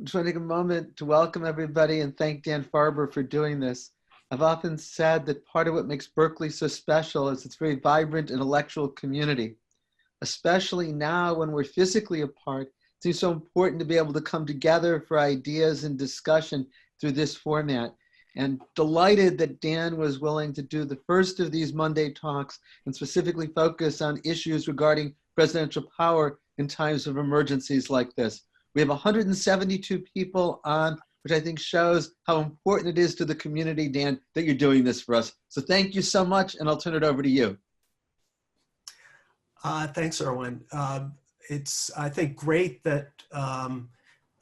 Just want to take a moment to welcome everybody and thank Dan Farber for doing this. I've often said that part of what makes Berkeley so special is its very vibrant intellectual community. Especially now when we're physically apart, it seems so important to be able to come together for ideas and discussion through this format. And delighted that Dan was willing to do the first of these Monday talks and specifically focus on issues regarding presidential power in times of emergencies like this. We have 172 people on, which I think shows how important it is to the community, Dan, that you're doing this for us. So thank you so much, and I'll turn it over to you. Thanks, Erwin. It's, I think, great that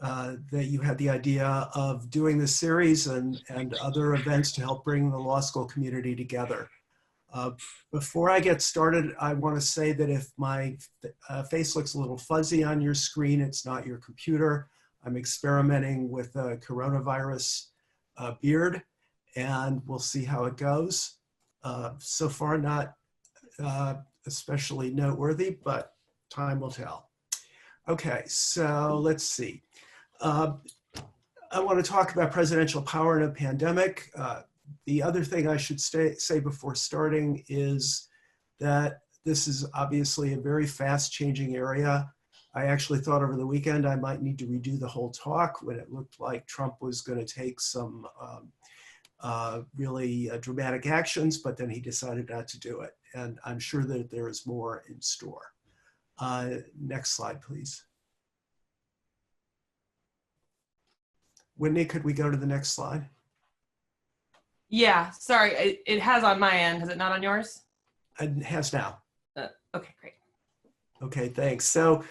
that you had the idea of doing this series and other events to help bring the law school community together. Before I get started, I want to say that if my face looks a little fuzzy on your screen, it's not your computer. I'm experimenting with a coronavirus beard, and we'll see how it goes. So far, not especially noteworthy, but time will tell. Okay, so let's see. I want to talk about presidential power in a pandemic. The other thing I should say before starting is that this is obviously a very fast changing area. I actually thought over the weekend I might need to redo the whole talk when it looked like Trump was going to take some really dramatic actions, but then he decided not to do it. And I'm sure that there is more in store. Next slide, please. Whitney, could we go to the next slide? Yeah, sorry, it has on my end. Has it not on yours? It has now. Okay, great. Okay, thanks. So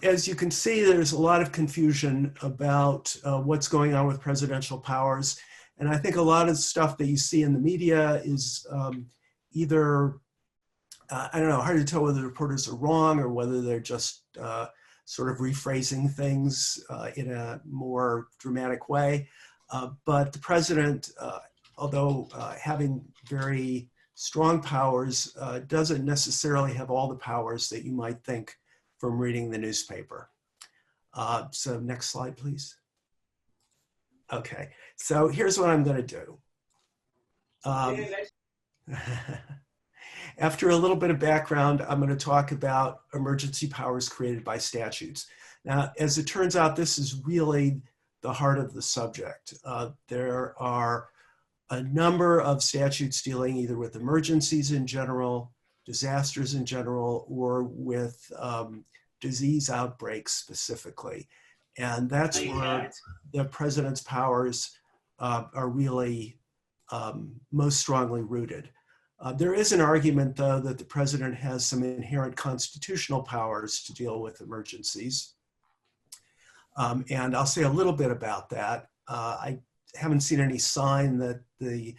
as you can see, there's a lot of confusion about what's going on with presidential powers. And I think a lot of stuff that you see in the media is either, I don't know, hard to tell whether the reporters are wrong or whether they're just sort of rephrasing things in a more dramatic way. But the president, although having very strong powers, doesn't necessarily have all the powers that you might think from reading the newspaper. So next slide, please. Okay, so here's what I'm going to do. After a little bit of background, I'm going to talk about emergency powers created by statutes. Now, as it turns out, this is really the heart of the subject. There are a number of statutes dealing either with emergencies in general, disasters in general, or with disease outbreaks specifically. And that's where the president's powers are really most strongly rooted. There is an argument, though, that the president has some inherent constitutional powers to deal with emergencies. And I'll say a little bit about that. I haven't seen any sign that the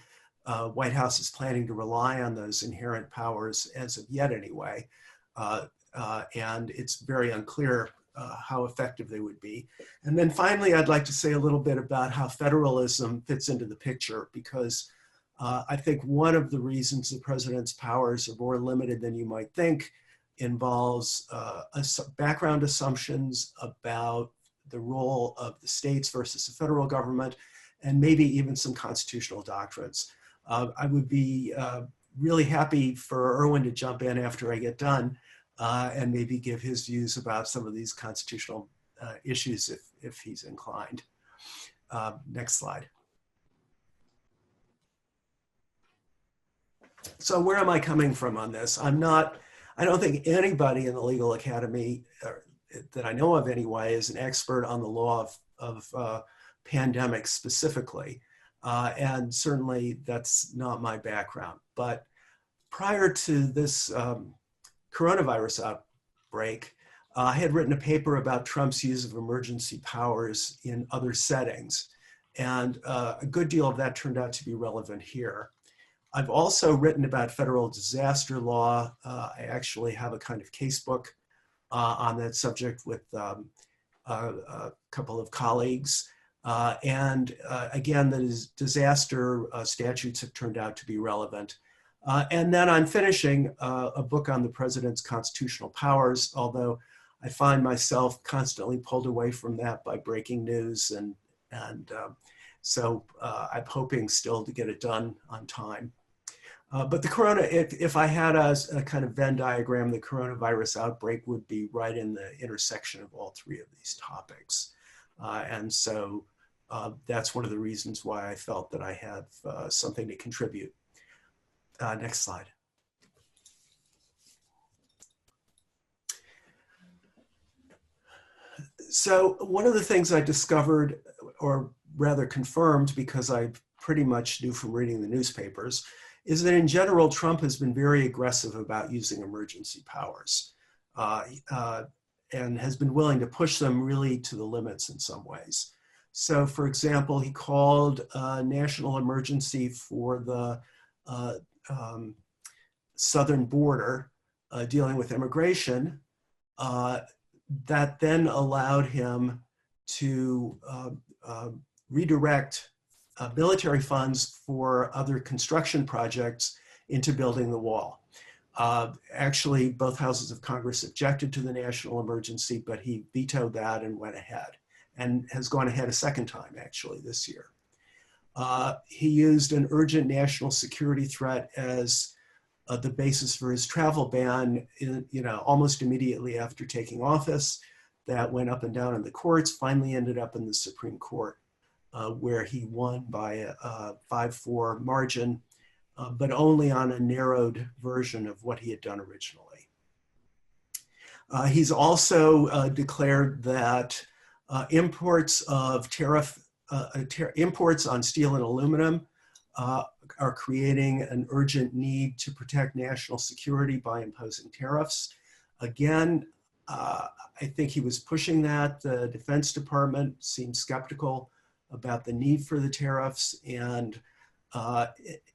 White House is planning to rely on those inherent powers as of yet anyway. And it's very unclear how effective they would be. And then finally, I'd like to say a little bit about how federalism fits into the picture, because I think one of the reasons the president's powers are more limited than you might think involves background assumptions about the role of the states versus the federal government, and maybe even some constitutional doctrines. I would be really happy for Erwin to jump in after I get done and maybe give his views about some of these constitutional issues if he's inclined. Next slide. So where am I coming from on this? I don't think anybody in the legal academy that I know of anyway is an expert on the law of pandemics specifically. And certainly that's not my background. But prior to this coronavirus outbreak, I had written a paper about Trump's use of emergency powers in other settings. And a good deal of that turned out to be relevant here. I've also written about federal disaster law. I actually have a kind of casebook on that subject with a couple of colleagues. Again, the disaster statutes have turned out to be relevant. And then I'm finishing a book on the president's constitutional powers, although I find myself constantly pulled away from that by breaking news, and so I'm hoping still to get it done on time. But the corona, if I had a kind of Venn diagram, the coronavirus outbreak would be right in the intersection of all three of these topics. And so that's one of the reasons why I felt that I had something to contribute. Next slide. So one of the things I discovered, or rather confirmed because I pretty much knew from reading the newspapers, is that in general, Trump has been very aggressive about using emergency powers and has been willing to push them really to the limits in some ways. So for example, he called a national emergency for the southern border dealing with immigration. That then allowed him to redirect military funds for other construction projects into building the wall. Actually, both houses of Congress objected to the national emergency, but he vetoed that and went ahead, and has gone ahead a second time actually this year. He used an urgent national security threat as the basis for his travel ban, almost immediately after taking office. That went up and down in the courts, finally ended up in the Supreme Court, where he won by a 5-4 margin, but only on a narrowed version of what he had done originally. He's also declared that imports on steel and aluminum are creating an urgent need to protect national security by imposing tariffs. Again, I think he was pushing that. The Defense Department seemed skeptical about the need for the tariffs, and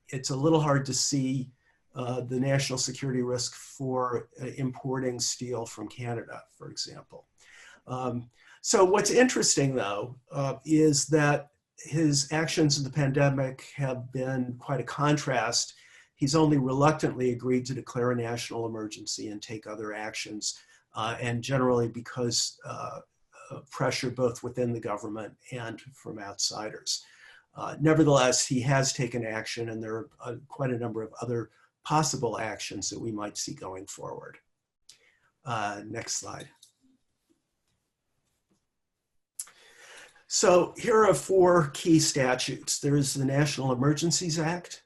it's a little hard to see the national security risk for importing steel from Canada, for example. So what's interesting, though, is that his actions in the pandemic have been quite a contrast. He's only reluctantly agreed to declare a national emergency and take other actions, and generally because of pressure both within the government and from outsiders. Nevertheless, he has taken action, and there are quite a number of other possible actions that we might see going forward. Next slide. So here are 4 key statutes. There is the National Emergencies Act,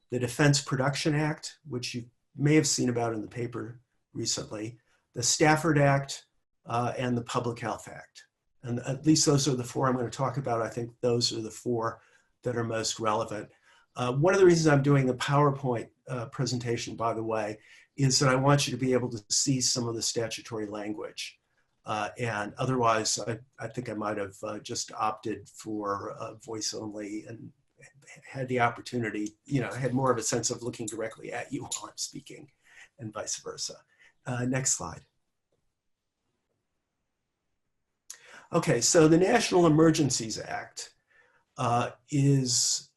the Defense Production Act, which you may have seen about in the paper recently, the Stafford Act, and the Public Health Act. And at least those are the 4 I'm going to talk about. I think those are the 4 that are most relevant. One of the reasons I'm doing a PowerPoint presentation, by the way, is that I want you to be able to see some of the statutory language. And otherwise, I think I might have just opted for voice only and had the opportunity, had more of a sense of looking directly at you while I'm speaking, and vice versa. Next slide. Okay, so the National Emergencies Act is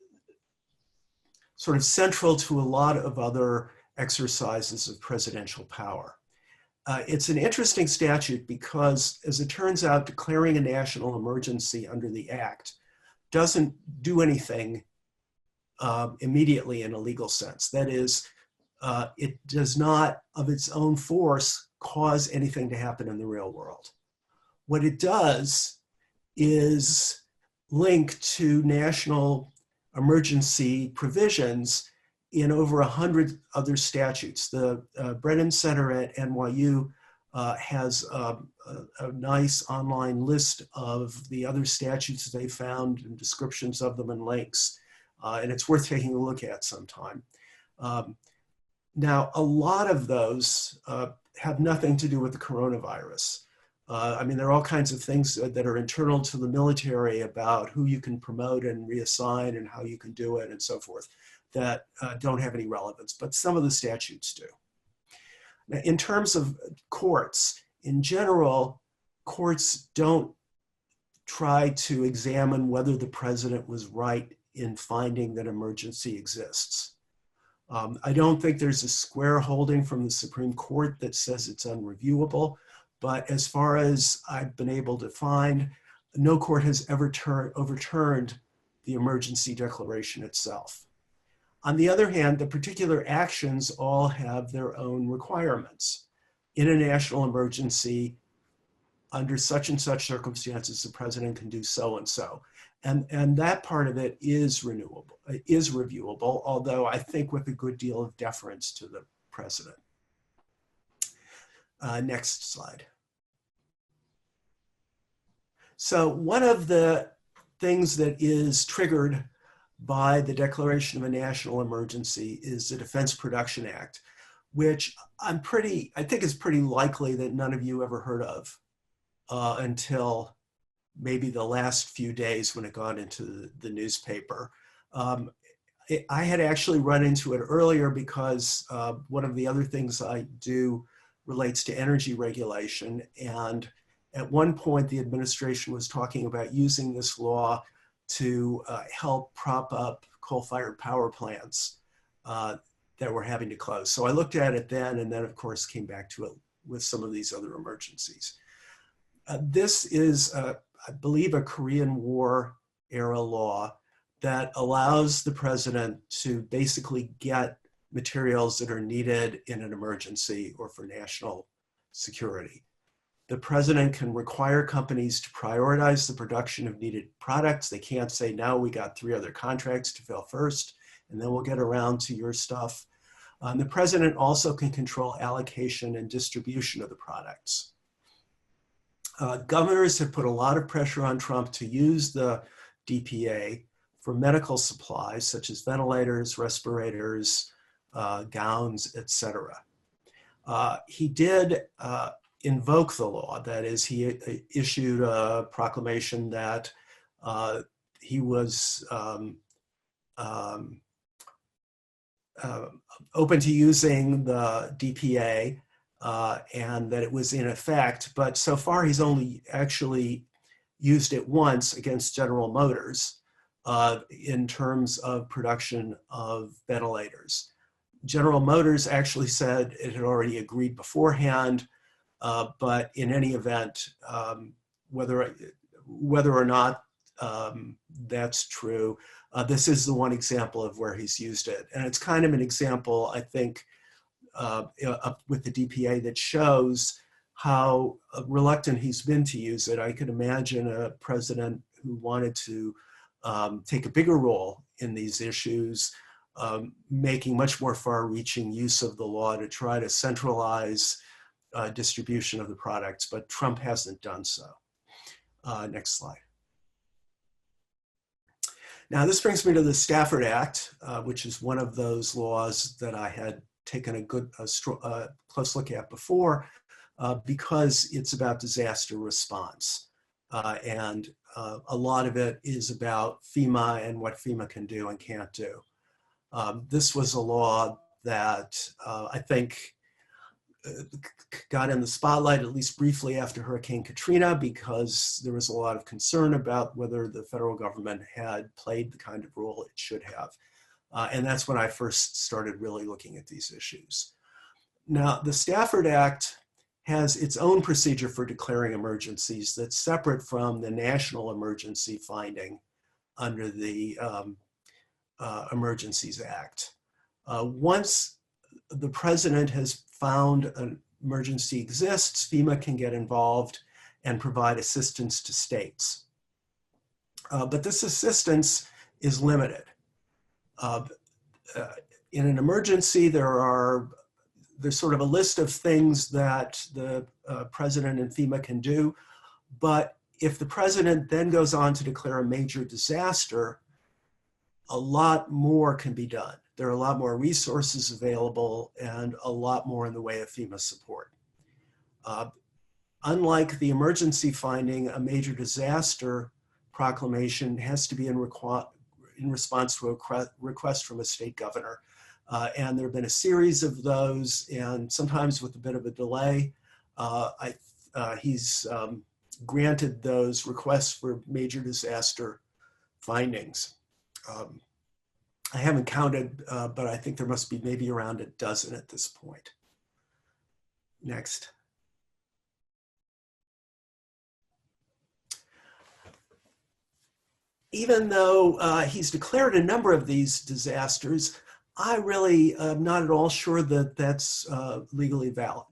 sort of central to a lot of other exercises of presidential power. It's an interesting statute because, as it turns out, declaring a national emergency under the Act doesn't do anything immediately in a legal sense. That is, it does not, of its own force, cause anything to happen in the real world. What it does is link to national emergency provisions in over 100 other statutes. The Brennan Center at NYU has a nice online list of the other statutes they found and descriptions of them and links. And it's worth taking a look at sometime. Now, a lot of those have nothing to do with the coronavirus. I mean, there are all kinds of things that are internal to the military about who you can promote and reassign and how you can do it and so forth that don't have any relevance, but some of the statutes do. Now, in terms of courts, in general, courts don't try to examine whether the president was right in finding that emergency exists. I don't think there's a square holding from the Supreme Court that says it's unreviewable, But as far as I've been able to find, no court has ever overturned the emergency declaration itself. On the other hand, the particular actions all have their own requirements. In a national emergency, under such and such circumstances, the president can do so and so. And that part of it is reviewable, although I think with a good deal of deference to the president. Next slide. So one of the things that is triggered by the declaration of a national emergency is the Defense Production Act, which I think is pretty likely that none of you ever heard of until maybe the last few days when it got into the newspaper. I had actually run into it earlier because one of the other things I do relates to energy regulation. And at one point, the administration was talking about using this law to help prop up coal-fired power plants that were having to close. So I looked at it then, and then of course came back to it with some of these other emergencies. This is, I believe, a Korean War era law that allows the president to basically get materials that are needed in an emergency or for national security. The president can require companies to prioritize the production of needed products. They can't say, no, we got 3 other contracts to fill first, and then we'll get around to your stuff. The president also can control allocation and distribution of the products. Governors have put a lot of pressure on Trump to use the DPA for medical supplies, such as ventilators, respirators, gowns, etc. He did invoke the law. That is, he issued a proclamation that he was open to using the DPA and that it was in effect, but so far he's only actually used it once against General Motors in terms of production of ventilators. General Motors actually said it had already agreed beforehand, but in any event, whether or not that's true, this is the one example of where he's used it. And it's kind of an example, I think, with the DPA that shows how reluctant he's been to use it. I could imagine a president who wanted to take a bigger role in these issues, making much more far-reaching use of the law to try to centralize distribution of the products, but Trump hasn't done so. Next slide. Now this brings me to the Stafford Act, which is one of those laws that I had taken a close look at before because it's about disaster response. And a lot of it is about FEMA and what FEMA can do and can't do. This was a law that I think got in the spotlight, at least briefly, after Hurricane Katrina, because there was a lot of concern about whether the federal government had played the kind of role it should have. And that's when I first started really looking at these issues. Now, the Stafford Act has its own procedure for declaring emergencies that's separate from the national emergency finding under the Emergencies Act. Once the president has found an emergency exists, FEMA can get involved and provide assistance to states. But this assistance is limited. In an emergency, there's sort of a list of things that the president and FEMA can do. But if the president then goes on to declare a major disaster, a lot more can be done. There are a lot more resources available and a lot more in the way of FEMA support. Unlike the emergency finding, a major disaster proclamation has to be in response to a request from a state governor. And there have been a series of those, and sometimes with a bit of a delay. He's granted those requests for major disaster findings. I haven't counted, but I think there must be maybe around a dozen at this point. Next. even though he's declared a number of these disasters, I really am not at all sure that that's legally valid.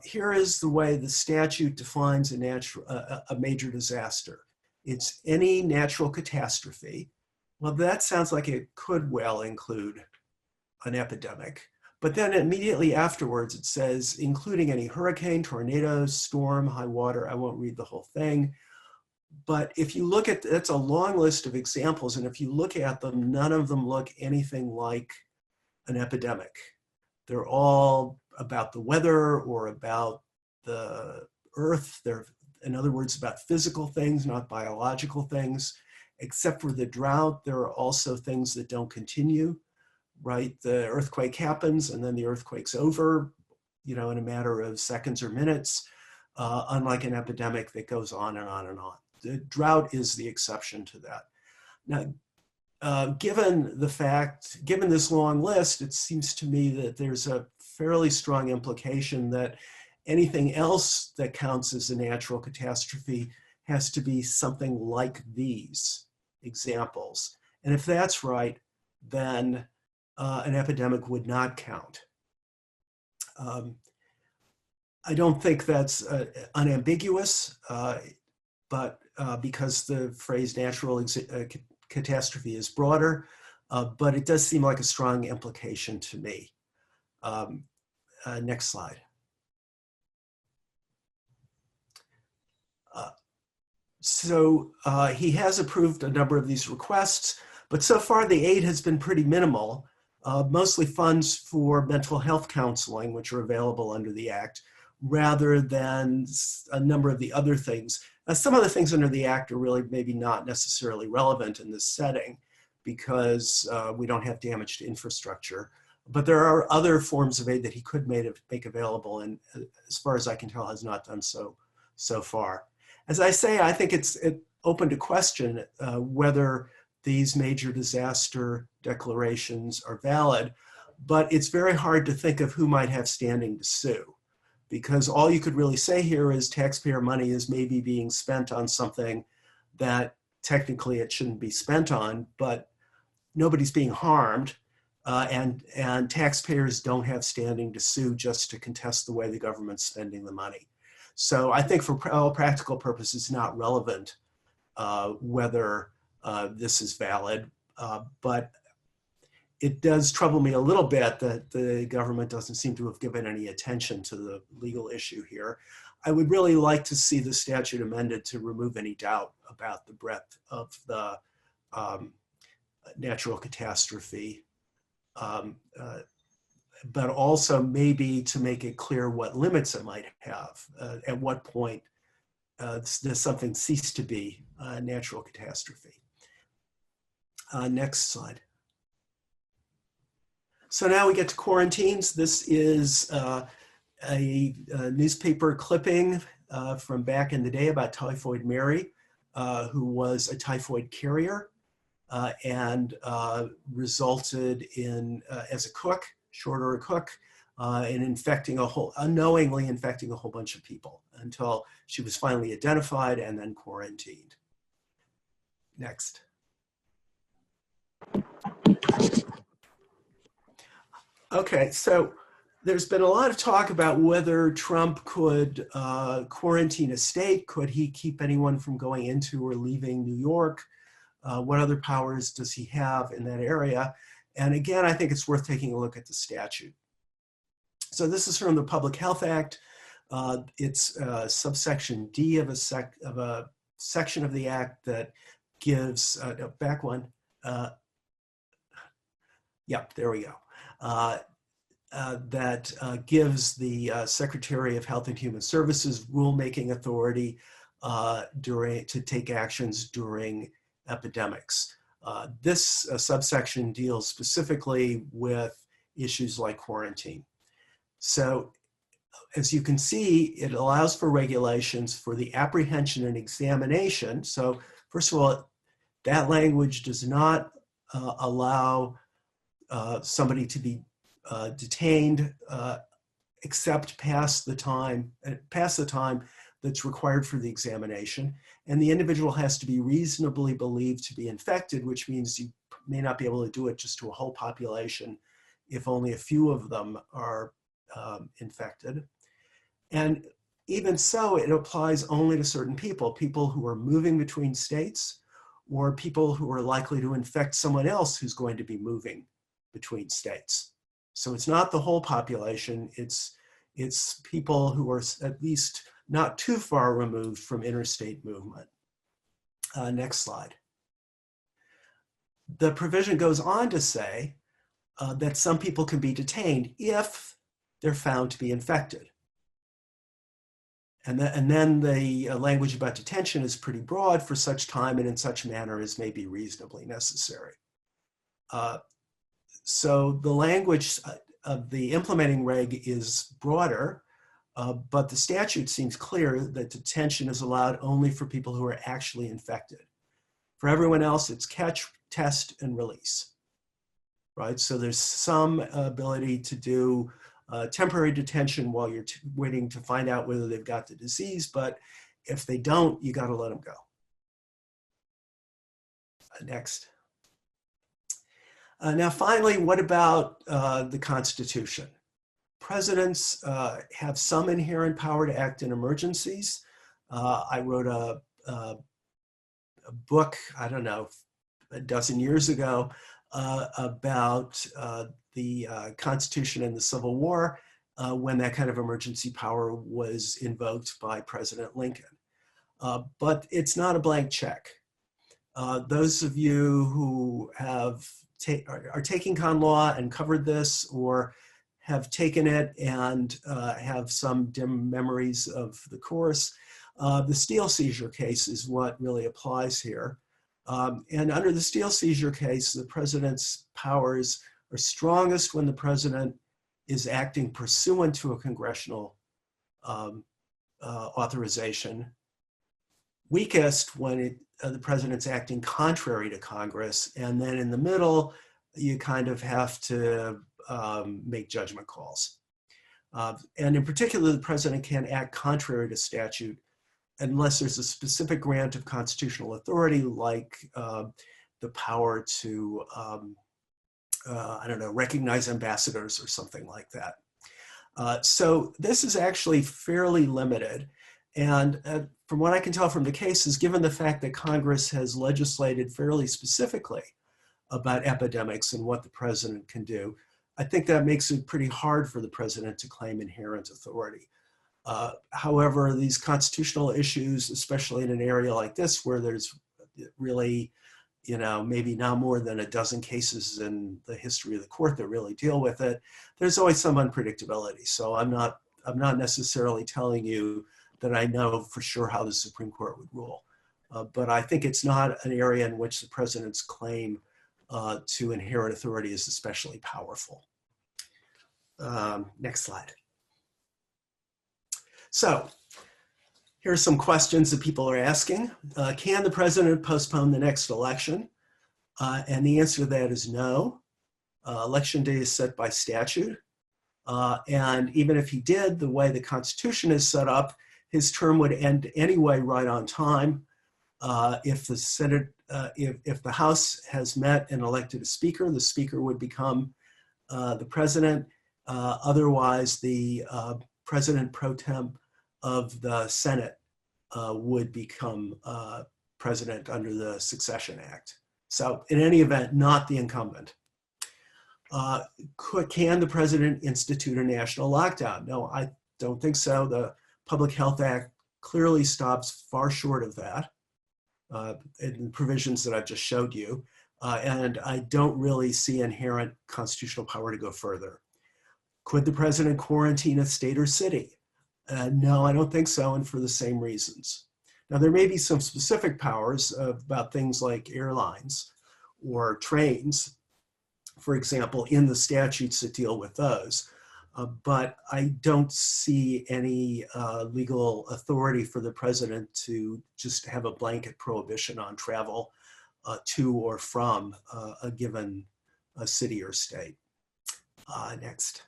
Here is the way the statute defines a major disaster. It's any natural catastrophe. Well, that sounds like it could well include an epidemic. But then immediately afterwards, it says, including any hurricane, tornado, storm, high water. I won't read the whole thing. But if you look at, that's a long list of examples. And if you look at them, none of them look anything like an epidemic. They're all about the weather or about the earth. They're, in other words, about physical things, not biological things. Except for the drought, there are also things that don't continue, right? The earthquake happens and then the earthquake's over, in a matter of seconds or minutes, unlike an epidemic that goes on and on and on. The drought is the exception to that. Now, given this long list, it seems to me that there's a fairly strong implication that anything else that counts as a natural catastrophe has to be something like these examples. And if that's right, then an epidemic would not count. I don't think that's unambiguous, but because the phrase natural catastrophe is broader, but it does seem like a strong implication to me. Next slide. So he has approved a number of these requests, but so far the aid has been pretty minimal, mostly funds for mental health counseling, which are available under the Act, rather than a number of the other things. Some of the things under the Act are really maybe not necessarily relevant in this setting because we don't have damage to infrastructure. But there are other forms of aid that he could make available, and as far as I can tell, has not done so far. As I say, I think it's open to question whether these major disaster declarations are valid, but it's very hard to think of who might have standing to sue, because all you could really say here is taxpayer money is maybe being spent on something that technically it shouldn't be spent on, but nobody's being harmed, and taxpayers don't have standing to sue just to contest the way the government's spending the money. So I think for all practical purposes, it's not relevant whether this is valid, but it does trouble me a little bit that the government doesn't seem to have given any attention to the legal issue here. I would really like to see the statute amended to remove any doubt about the breadth of the natural catastrophe, but also maybe to make it clear what limits it might have. At what point does something cease to be a natural catastrophe? Next slide. So now we get to quarantines. This is a newspaper clipping from back in the day about Typhoid Mary, who was a typhoid carrier and resulted in, as a cook, short order cook, in unknowingly infecting a whole bunch of people until she was finally identified and then quarantined. Next. Okay, so there's been a lot of talk about whether Trump could quarantine a state. Could he keep anyone from going into or leaving New York? What other powers does he have in that area? And again, I think it's worth taking a look at the statute. So this is from the Public Health Act. It's subsection D of a section of the Act that gives, back one. Yep, there we go. That gives the Secretary of Health and Human Services rulemaking authority to take actions during epidemics. This subsection deals specifically with issues like quarantine. So as you can see, it allows for regulations for the apprehension and examination. So first of all, that language does not allow somebody to be detained except past the time that's required for the examination. And the individual has to be reasonably believed to be infected, which means you may not be able to do it just to a whole population if only a few of them are infected. And even so, it applies only to certain people who are moving between states or people who are likely to infect someone else who's going to be moving between states. So it's not the whole population, it's people who are at least not too far removed from interstate movement. Next slide. The provision goes on to say that some people can be detained if they're found to be infected. And then the language about detention is pretty broad for such time and in such manner as may be reasonably necessary. So the language of the implementing reg is broader, but the statute seems clear that detention is allowed only for people who are actually infected. For everyone else, it's catch, test, and release, right? So there's some ability to do temporary detention while you're waiting to find out whether they've got the disease, but if they don't, you got to let them go. Next. Now, finally, what about the Constitution? Presidents have some inherent power to act in emergencies. I wrote a book, I don't know, a dozen years ago about the Constitution and the Civil War when that kind of emergency power was invoked by President Lincoln. But it's not a blank check. Those of you who have are taking con law and covered this, or have taken it and have some dim memories of the course, the steel seizure case is what really applies here. And under the steel seizure case, the president's powers are strongest when the president is acting pursuant to a congressional authorization, weakest when the president's acting contrary to Congress, and then in the middle, you kind of have to make judgment calls. And in particular, the president can't act contrary to statute unless there's a specific grant of constitutional authority, like the power to, I don't know, recognize ambassadors or something like that. So this is actually fairly limited. And from what I can tell from the cases, given the fact that Congress has legislated fairly specifically about epidemics and what the president can do, I think that makes it pretty hard for the president to claim inherent authority. However, these constitutional issues, especially in an area like this where there's really, you know, maybe not more than a dozen cases in the history of the court that really deal with it, there's always some unpredictability. So I'm not necessarily telling you that I know for sure how the Supreme Court would rule. But I think it's not an area in which the president's claim to inherent authority is especially powerful. Next slide. So here are some questions that people are asking. Can the president postpone the next election? And the answer to that is no. Election day is set by statute. And even if he did, the way the Constitution is set up, his term would end anyway right on time. If the Senate, if the House has met and elected a speaker, the speaker would become the president. Otherwise, the president pro tem of the Senate would become president under the Succession Act. So in any event, not the incumbent. Can the president institute a national lockdown? No, I don't think so. The Public Health Act clearly stops far short of that in provisions that I've just showed you. And I don't really see inherent constitutional power to go further. Could the president quarantine a state or city? No, I don't think so, and for the same reasons. Now, there may be some specific powers about things like airlines or trains, for example, in the statutes that deal with those. But I don't see any legal authority for the president to just have a blanket prohibition on travel to or from a given city or state. Next.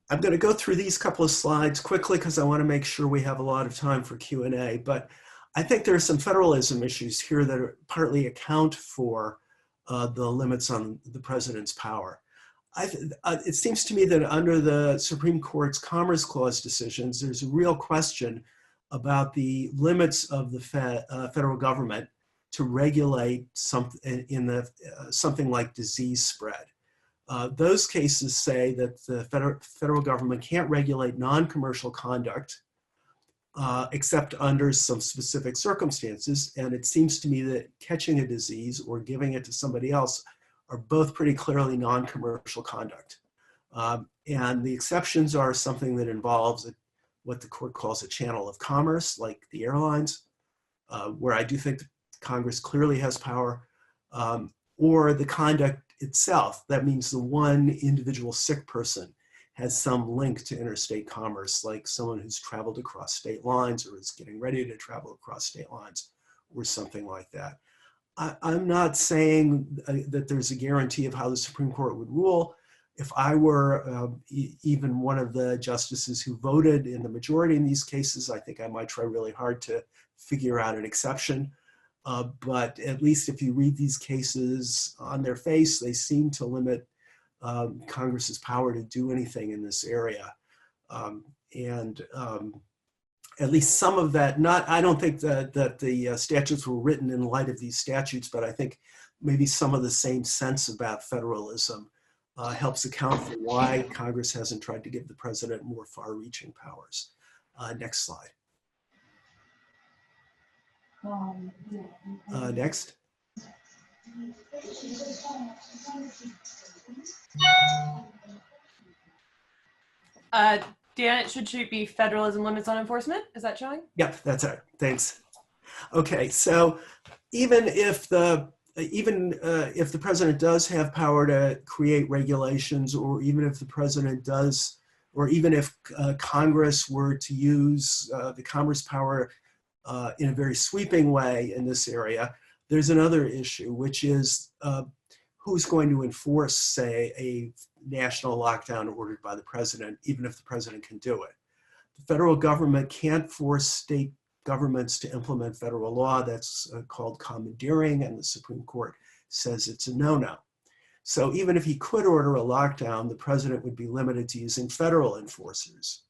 I'm going to go through these couple of slides quickly because I want to make sure we have a lot of time for Q&A. But I think there are some federalism issues here that are partly account for the limits on the president's power. It seems to me that under the Supreme Court's Commerce Clause decisions, there's a real question about the limits of the federal government to regulate something like disease spread. Those cases say that the federal government can't regulate non-commercial conduct except under some specific circumstances. And it seems to me that catching a disease or giving it to somebody else are both pretty clearly non-commercial conduct. And the exceptions are something that involves what the court calls a channel of commerce, like the airlines, where I do think Congress clearly has power, or the conduct itself. That means the one individual sick person has some link to interstate commerce, like someone who's traveled across state lines or is getting ready to travel across state lines or something like that. I'm not saying that there's a guarantee of how the Supreme Court would rule. If I were even one of the justices who voted in the majority in these cases, I think I might try really hard to figure out an exception. But at least if you read these cases on their face, they seem to limit Congress's power to do anything in this area. At least some of that, I don't think that the statutes were written in light of these statutes, but I think maybe some of the same sense about federalism helps account for why Congress hasn't tried to give the president more far-reaching powers. Next slide. Next. Dan, it should be federalism limits on enforcement. Is that showing? Yep, that's it. Thanks. Okay, so even if the president does have power to create regulations, or even if the president does, or even if Congress were to use the commerce power in a very sweeping way in this area, there's another issue, which is who's going to enforce, say, a national lockdown ordered by the president, even if the president can do it. The federal government can't force state governments to implement federal law. That's called commandeering, and the Supreme Court says it's a no-no. So even if he could order a lockdown, the president would be limited to using federal enforcers.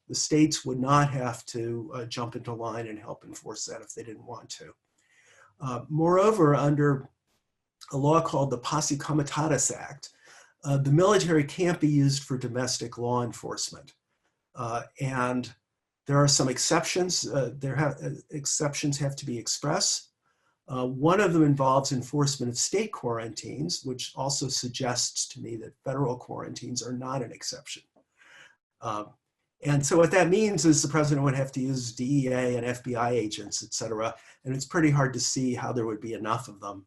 The states would not have to jump into line and help enforce that if they didn't want to. Moreover, under a law called the Posse Comitatus Act, the military can't be used for domestic law enforcement. And there are some exceptions. Exceptions have to be express. One of them involves enforcement of state quarantines, which also suggests to me that federal quarantines are not an exception. And so what that means is the president would have to use DEA and FBI agents, et cetera. And it's pretty hard to see how there would be enough of them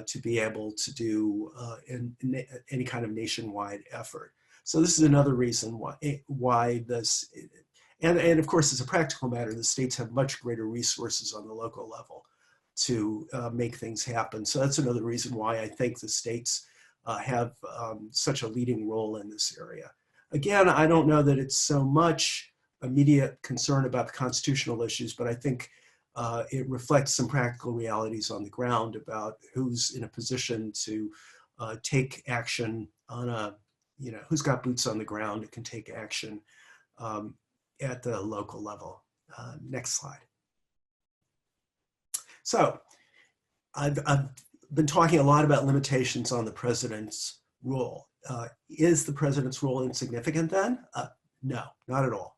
to be able to do any kind of nationwide effort. So this is another reason why this, and of course, as a practical matter, the states have much greater resources on the local level to make things happen. So that's another reason why I think the states have such a leading role in this area. Again, I don't know that it's so much immediate concern about the constitutional issues, but I think it reflects some practical realities on the ground about who's in a position to take action on who's got boots on the ground and can take action at the local level. Next slide. So I've been talking a lot about limitations on the president's role. Is the president's role insignificant then? No, not at all.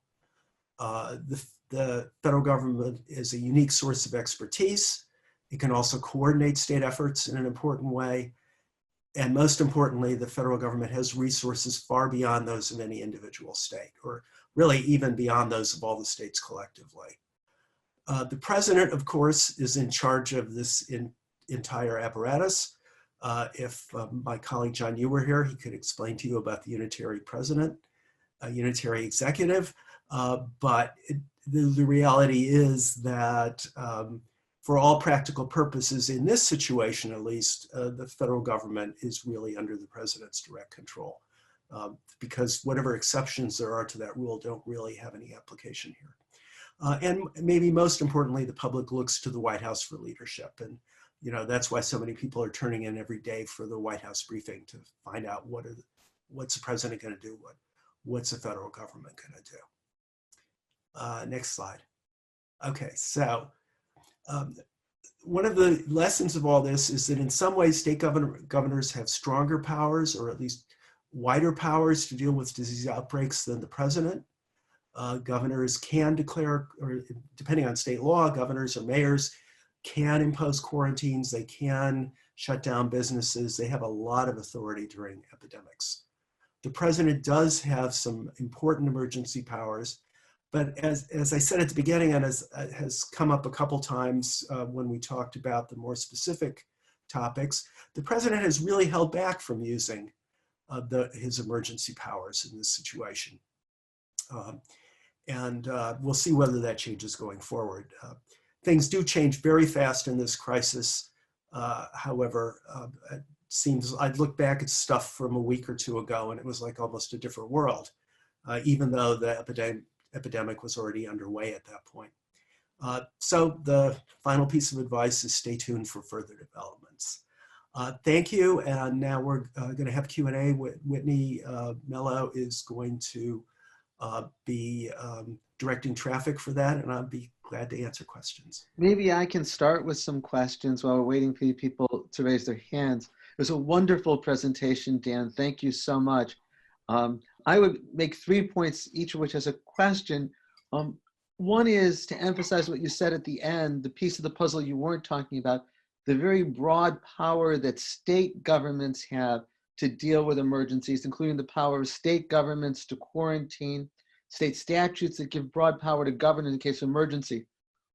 The federal government is a unique source of expertise. It can also coordinate state efforts in an important way. And most importantly, the federal government has resources far beyond those of any individual state, or really even beyond those of all the states collectively. The president, of course, is in charge of this entire apparatus. If my colleague John Yu were here, he could explain to you about the unitary president, unitary executive. But the reality is that for all practical purposes, in this situation at least, the federal government is really under the president's direct control. because whatever exceptions there are to that rule don't really have any application here. And maybe most importantly, the public looks to the White House for leadership. And that's why so many people are turning in every day for the White House briefing to find out what's the president going to do, what's the federal government going to do. Next slide. Okay, so one of the lessons of all this is that in some ways state governors have stronger powers, or at least wider powers, to deal with disease outbreaks than the president. Governors can declare, or depending on state law, governors or mayors can impose quarantines. They can shut down businesses. They have a lot of authority during epidemics. The president does have some important emergency powers, but as I said at the beginning, and as has come up a couple times when we talked about the more specific topics, the president has really held back from using his emergency powers in this situation. And we'll see whether that changes going forward. Things do change very fast in this crisis. However, it seems, I'd look back at stuff from a week or two ago and it was like almost a different world, even though the epidemic was already underway at that point. So the final piece of advice is stay tuned for further developments. Thank you, and now we're going to have Q&A. Whitney Mello is going to be directing traffic for that, and I'll be glad to answer questions. Maybe I can start with some questions while we're waiting for you people to raise their hands. It was a wonderful presentation, Dan. Thank you so much. I would make 3 points, each of which has a question. One is to emphasize what you said at the end, the piece of the puzzle you weren't talking about, the very broad power that state governments have to deal with emergencies, including the power of state governments to quarantine, state statutes that give broad power to govern in the case of emergency.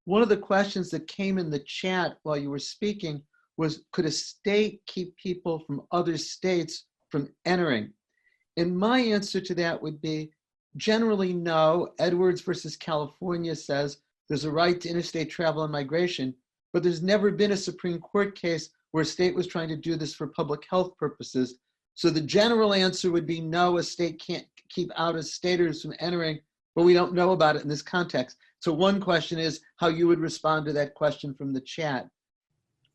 One of the questions that came in the chat while you were speaking was, could a state keep people from other states from entering? And my answer to that would be, generally no. Edwards versus California says there's a right to interstate travel and migration, but there's never been a Supreme Court case where a state was trying to do this for public health purposes. So the general answer would be no, a state can't keep out-of-staters from entering, but we don't know about it in this context. So one question is how you would respond to that question from the chat.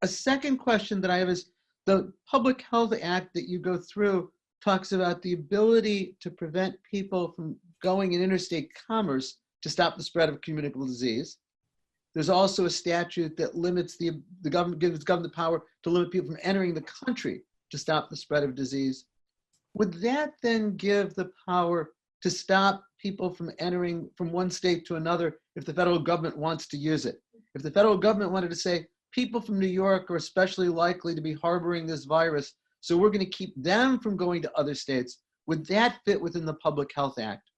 A second question that I have is, the Public Health Act that you go through talks about the ability to prevent people from going in interstate commerce to stop the spread of communicable disease. There's also a statute that limits the government, gives government the power to limit people from entering the country to stop the spread of disease. Would that then give the power to stop people from entering from one state to another if the federal government wants to use it? If the federal government wanted to say, people from New York are especially likely to be harboring this virus, so we're going to keep them from going to other states, would that fit within the Public Health Act?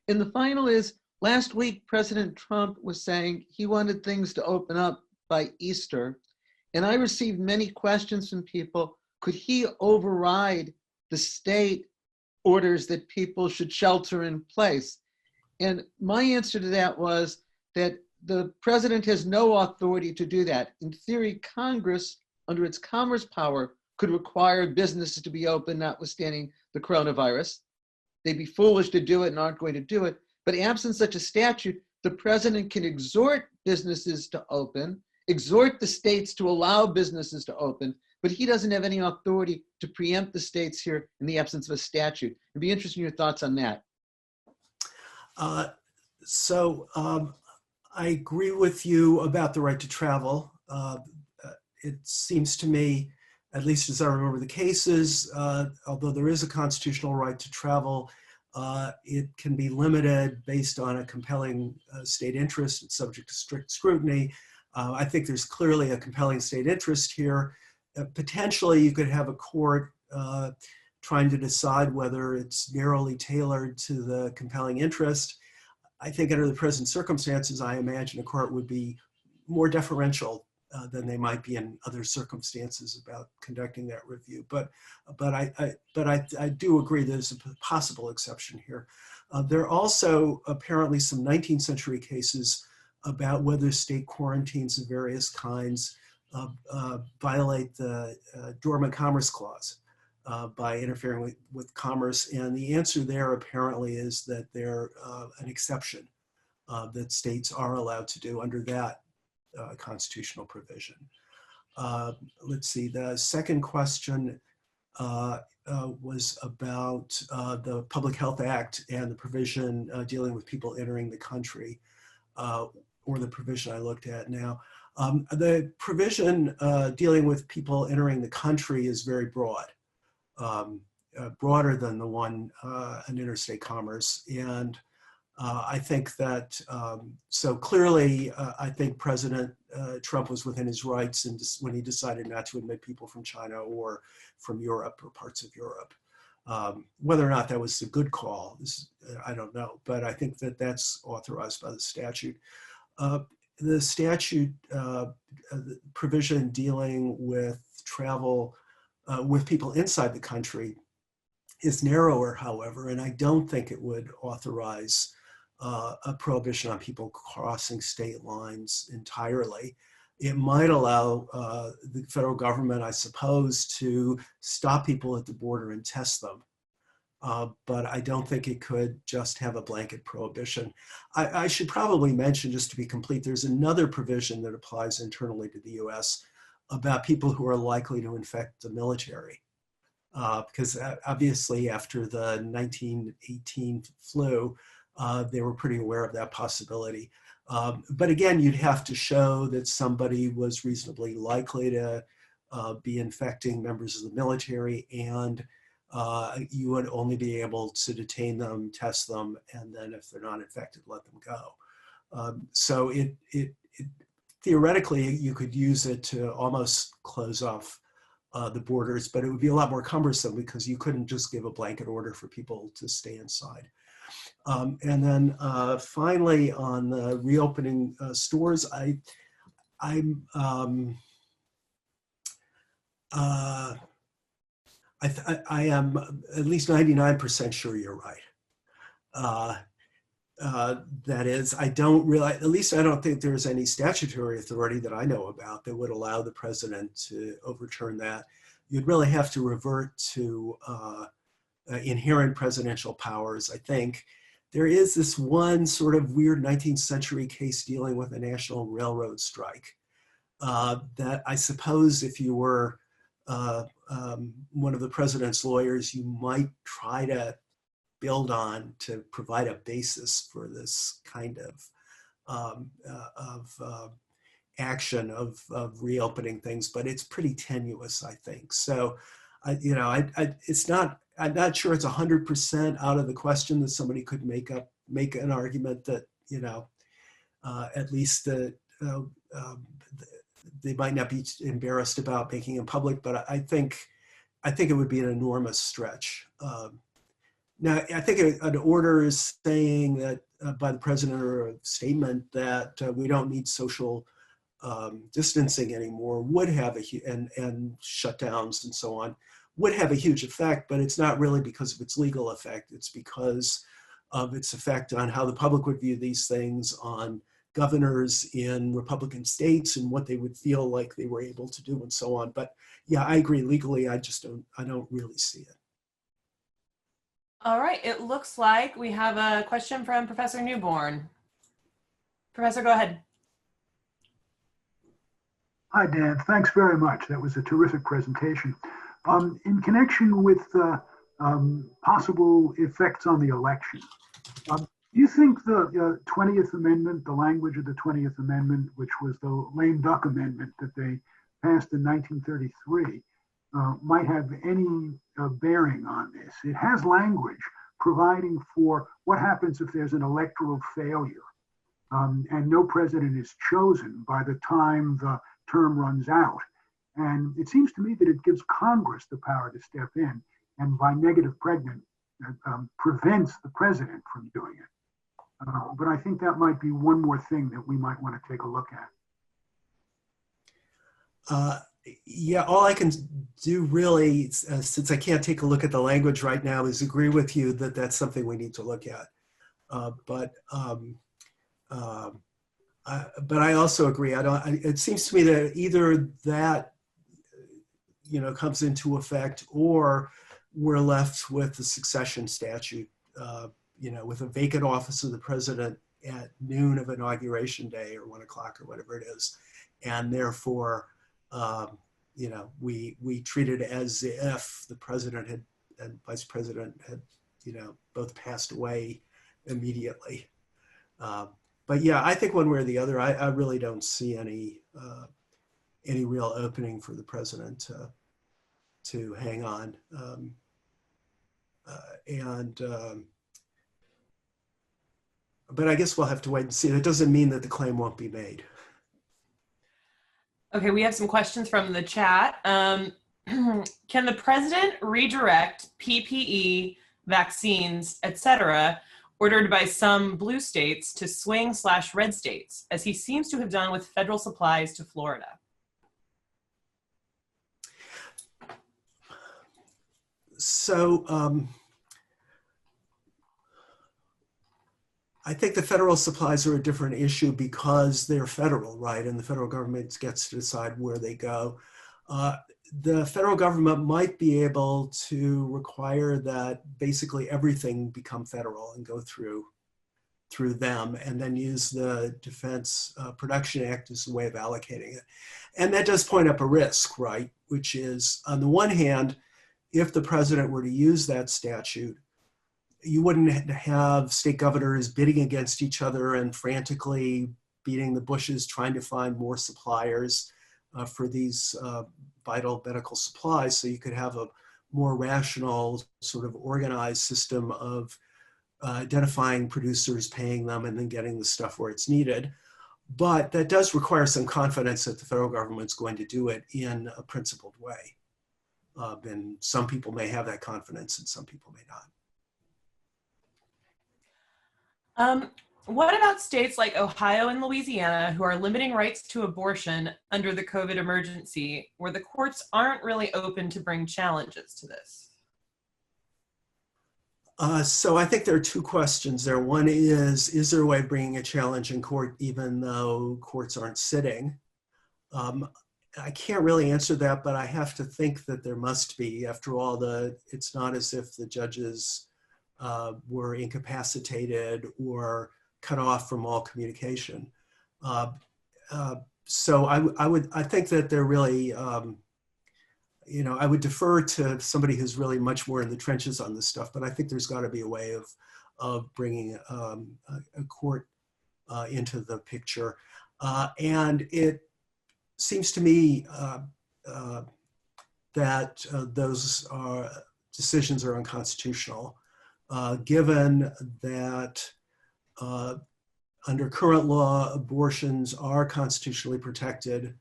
And the final is, last week, President Trump was saying he wanted things to open up by Easter. And I received many questions from people, could he override the state orders that people should shelter in place? And my answer to that was that the president has no authority to do that. In theory, Congress, under its commerce power, could require businesses to be open, notwithstanding the coronavirus. They'd be foolish to do it and aren't going to do it. But absent such a statute, the president can exhort businesses to open, exhort the states to allow businesses to open, but he doesn't have any authority to preempt the states here in the absence of a statute. It'd be interesting your thoughts on that. I agree with you about the right to travel. It seems to me, at least as I remember the cases, although there is a constitutional right to travel, it can be limited based on a compelling state interest. It's subject to strict scrutiny. I think there's clearly a compelling state interest here. Potentially, you could have a court trying to decide whether it's narrowly tailored to the compelling interest. I think under the present circumstances, I imagine a court would be more deferential than they might be in other circumstances about conducting that review. But I do agree there's a possible exception here. There are also apparently some 19th century cases about whether state quarantines of various kinds violate the Dormant Commerce Clause. by interfering with commerce. And the answer there apparently is that they're an exception that states are allowed to do under that constitutional provision. Let's see, the second question was about the Public Health Act and the provision dealing with people entering the country, or the provision I looked at now. The provision dealing with people entering the country is very broad, broader than the one in interstate commerce. And I think that, so clearly, I think President Trump was within his rights when he decided not to admit people from China or from Europe or parts of Europe. Whether or not that was a good call, I don't know, but I think that that's authorized by the statute. The statute provision dealing with travel with people inside the country is narrower, however, and I don't think it would authorize a prohibition on people crossing state lines entirely. It might allow the federal government, I suppose, to stop people at the border and test them. But I don't think it could just have a blanket prohibition. I should probably mention, just to be complete, there's another provision that applies internally to the US about people who are likely to infect the military. Because obviously after the 1918 flu, they were pretty aware of that possibility. But again, you'd have to show that somebody was reasonably likely to be infecting members of the military, and you would only be able to detain them, test them, and then if they're not infected, let them go. So theoretically, you could use it to almost close off the borders, but it would be a lot more cumbersome because you couldn't just give a blanket order for people to stay inside. And then finally, on the reopening stores, I am at least 99% sure you're right. That is, I don't really, at least I don't think there's any statutory authority that I know about that would allow the president to overturn that. You'd really have to revert to inherent presidential powers, I think. There is this one sort of weird 19th century case dealing with a national railroad strike that I suppose if you were one of the president's lawyers, you might try to build on to provide a basis for this kind of action of reopening things, but it's pretty tenuous, I think. So, it's not. I'm not sure it's 100% out of the question that somebody could make an argument that at least that they might not be embarrassed about making it public, but I think it would be an enormous stretch. Now, I think an order is saying that by the president, or a statement that we don't need social distancing anymore would have and shutdowns and so on would have a huge effect, but it's not really because of its legal effect. It's because of its effect on how the public would view these things, on governors in Republican states and what they would feel like they were able to do and so on. But yeah, I agree legally, I don't really see it. All right, it looks like we have a question from Professor Newborn. Professor, go ahead. Hi, Dan. Thanks very much. That was a terrific presentation. In connection with possible effects on the election, do you think the 20th Amendment, the language of the 20th Amendment, which was the lame duck amendment that they passed in 1933, might have any bearing on this? It has language providing for what happens if there's an electoral failure and no president is chosen by the time the term runs out. And it seems to me that it gives Congress the power to step in and by negative pregnant prevents the president from doing it. But I think that might be one more thing that we might want to take a look at. Yeah, all I can do really, since I can't take a look at the language right now, is agree with you that that's something we need to look at. But I also agree. It seems to me that either that, comes into effect, or we're left with the succession statute, with a vacant office of the president at noon of inauguration day or 1 o'clock or whatever it is. And therefore, we treat it as if the president and vice president had, both passed away immediately. But yeah, I think one way or the other, I really don't see any real opening for the president to hang on. But I guess we'll have to wait and see. That doesn't mean that the claim won't be made. Okay, we have some questions from the chat. Can the president redirect PPE, vaccines, etc., ordered by some blue states to swing/red states, as he seems to have done with federal supplies to Florida? So I think the federal supplies are a different issue because they're federal, right? And the federal government gets to decide where they go. The federal government might be able to require that basically everything become federal and go through them, and then use the Defense Production Act as a way of allocating it. And that does point up a risk, right? Which is, on the one hand, if the president were to use that statute, you wouldn't have state governors bidding against each other and frantically beating the bushes trying to find more suppliers for these vital medical supplies. So you could have a more rational, sort of organized system of identifying producers, paying them, and then getting the stuff where it's needed. But that does require some confidence that the federal government's going to do it in a principled way. And some people may have that confidence and some people may not. What about states like Ohio and Louisiana who are limiting rights to abortion under the COVID emergency, where the courts aren't really open to bring challenges to this? So I think there are two questions there. One is there a way of bringing a challenge in court even though courts aren't sitting? I can't really answer that, but I have to think that there must be. After all, it's not as if the judges were incapacitated or cut off from all communication. So I think that they're really, I would defer to somebody who's really much more in the trenches on this stuff, but I think there's got to be a way of bringing a court into the picture. And it seems to me that those decisions are unconstitutional, given that under current law, abortions are constitutionally protected,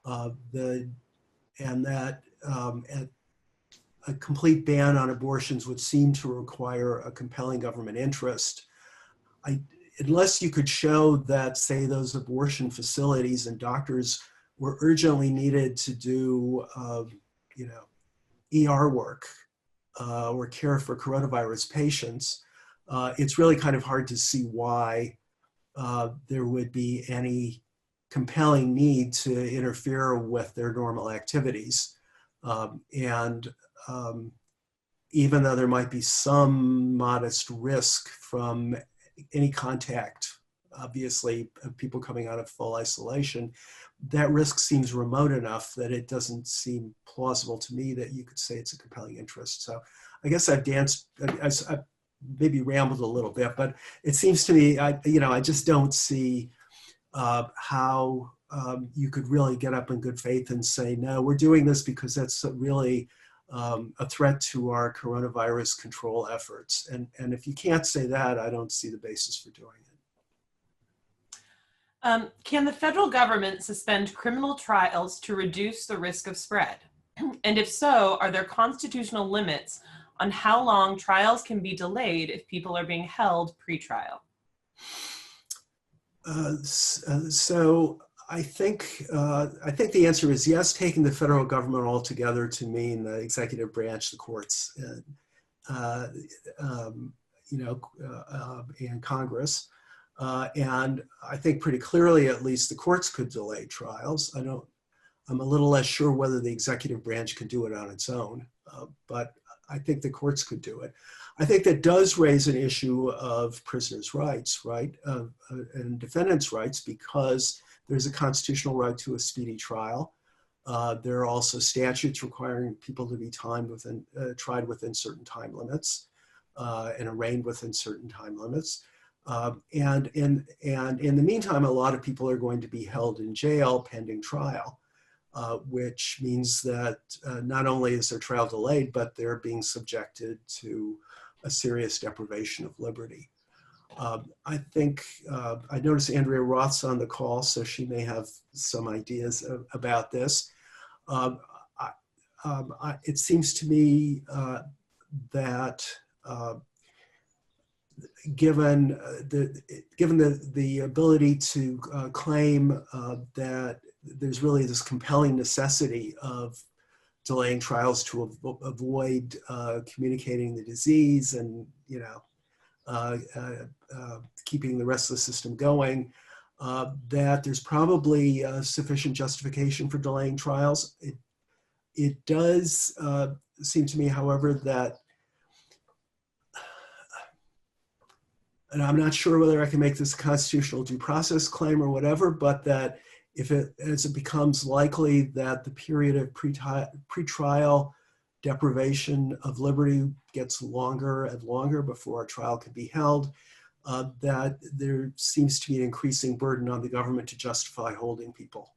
and that a complete ban on abortions would seem to require a compelling government interest. Unless you could show that, say, those abortion facilities and doctors were urgently needed to do, ER work or care for coronavirus patients, it's really kind of hard to see why there would be any compelling need to interfere with their normal activities. Even though there might be some modest risk from any contact, obviously, of people coming out of full isolation, that risk seems remote enough that it doesn't seem plausible to me that you could say it's a compelling interest. So I guess I've maybe rambled a little bit, but it seems to me, I just don't see how you could really get up in good faith and say, no, we're doing this because that's really a threat to our coronavirus control efforts. And if you can't say that, I don't see the basis for doing it. Can the federal government suspend criminal trials to reduce the risk of spread? And if so, are there constitutional limits on how long trials can be delayed if people are being held pre-trial? So I think the answer is yes, taking the federal government altogether to mean the executive branch, the courts, and Congress. And I think pretty clearly, at least, the courts could delay trials. I'm a little less sure whether the executive branch can do it on its own, but I think the courts could do it. I think that does raise an issue of prisoners' rights, right, and defendants' rights, because there's a constitutional right to a speedy trial. There are also statutes requiring people to be tried within certain time limits and arraigned within certain time limits. And in the meantime, a lot of people are going to be held in jail pending trial, which means that not only is their trial delayed, but they're being subjected to a serious deprivation of liberty. I think, I noticed Andrea Roth's on the call, so she may have some ideas about this. It seems to me that given the ability to claim that there's really this compelling necessity of delaying trials to avoid communicating the disease and, you know, keeping the rest of the system going, that there's probably sufficient justification for delaying trials. It does seem to me, however, that, and I'm not sure whether I can make this a constitutional due process claim or whatever, but that as it becomes likely that the period of pretrial deprivation of liberty gets longer and longer before a trial can be held, that there seems to be an increasing burden on the government to justify holding people